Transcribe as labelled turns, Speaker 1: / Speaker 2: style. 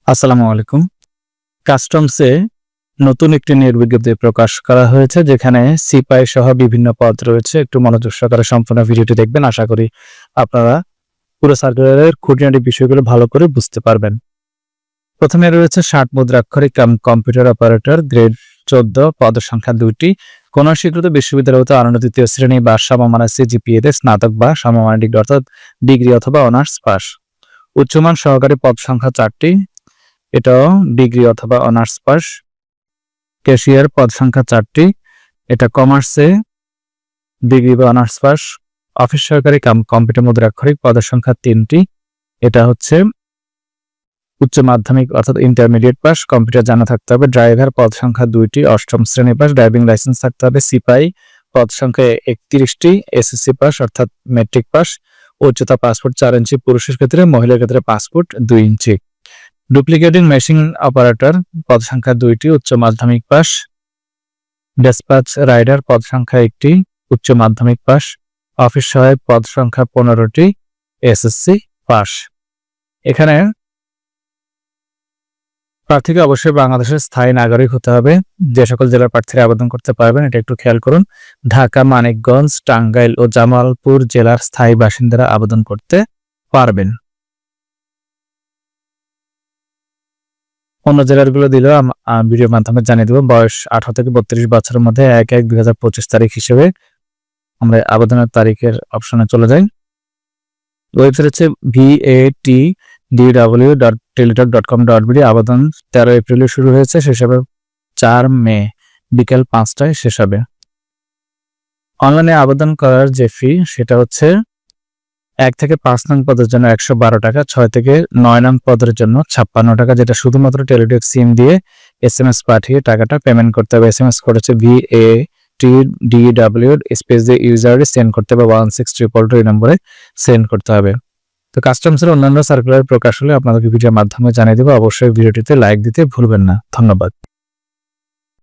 Speaker 1: আসসালামু আলাইকুম। কাস্টমসে নতুন একটি নিয়োগ বিজ্ঞপ্তি প্রকাশ করা হয়েছে, যেখানে সিপাই সহ বিভিন্ন পদ রয়েছে। একটু মনোযোগ সহকারে সম্পূর্ণ ভিডিওটি দেখবেন। আশা করি আপনারা পুরো সার্কুলারের খুঁটিনাটি বিষয়গুলো ভালো করে বুঝতে পারবেন। প্রথমে রয়েছে 60 মুদ্রাক্ষরিক কম্পিউটার অপারেটর, গ্রেড 14, পদ সংখ্যা 2টি। কোন স্বীকৃত বিশ্ববিদ্যালয় হতে অনন্য তৃতীয় শ্রেণী বা সমমানের সিজিপিএতে স্নাতক বা সমমানের ডিগ্রি অর্থাৎ ডিগ্রি অথবা অনার্স পাস। উচ্চমান সহকারী পদ সংখ্যা 4টি, এটাও ডিগ্রি অথবা অনার্স পাস। ক্যাশিয়ার পদ সংখ্যা 4টি, এটা কমার্সে ডিগ্রি বা অনার্স পাস। অফিস সহকারী কম্পিউটার মুদ্রাক্ষরিক পদের সংখ্যা 3টি, এটা হচ্ছে উচ্চ মাধ্যমিক অর্থাৎ ইন্টারমিডিয়েট পাস, কম্পিউটার জানা থাকতে হবে। ড্রাইভার পদ সংখ্যা 2টি, অষ্টম শ্রেণী পাস, ড্রাইভিং লাইসেন্স থাকতে হবে। সিপাই পদ সংখ্যা 31টি, এসএসসি পাস অর্থাৎ মেট্রিক পাস। উচ্চতা পাসপোর্ট 4 ইঞ্চি পুরুষের ক্ষেত্রে, মহিলার ক্ষেত্রে পাসপোর্ট 2 ইঞ্চি। ডুপ্লিকেটিং মেশিন অপারেটর পদ সংখ্যা 2টি, উচ্চ মাধ্যমিক পাস। ডেসপাচ রাইডার পদ সংখ্যা 1টি, উচ্চ মাধ্যমিক পাস। অফিস সহায়ক পদ সংখ্যা 15টি, এসএসসি পাস। এখানে প্রার্থীকে অবশ্যই বাংলাদেশের স্থায়ী নাগরিক হতে হবে। যে সকল জেলার প্রার্থীরা আবেদন করতে পারবেন এটা একটু খেয়াল করুন। ঢাকা, মানিকগঞ্জ, টাঙ্গাইল ও জামালপুর জেলার স্থায়ী বাসিন্দারা আবেদন করতে পারবেন। অন্য জেলাগুলো দিলেও ভিডিওর মাধ্যমে জানিয়ে দেবো। বয়স 18 থেকে 32 বছরের মধ্যে 1/1/2025 তারিখ হিসেবে আমরা আবেদনের তারিখের অপশনে চলে যাই। ওয়েবসাইট হচ্ছে vatdw.teletalk.com.bd। আবেদন 13 এপ্রিলে শুরু হয়েছে, শেষ হবে 4 মে বিকেল 5টায় শেষ হবে। অনলাইনে আবেদন করার যে ফি সেটা হচ্ছে 1 থেকে 5 নং পদের জন্য 112 টাকা, 6 থেকে 9 নং পদের জন্য 56 টাকা, যেটা শুধুমাত্র টেলিটক সিম দিয়ে SMS পাঠিয়ে টাকাটা পেমেন্ট করতে হবে। SMS করেছে VATDW স্পেস দিয়ে ইউজারে সেন্ড করতে হবে 16222 এই নম্বরে সেন্ড করতে হবে। তো কাস্টমসের অন্যান্য সার্কুলার প্রকাশ হলে আপনাদেরকে ভিডিওর মাধ্যমে জানিয়ে দেবো। অবশ্যই ভিডিওটিতে লাইক দিতে ভুলবেন না। ধন্যবাদ।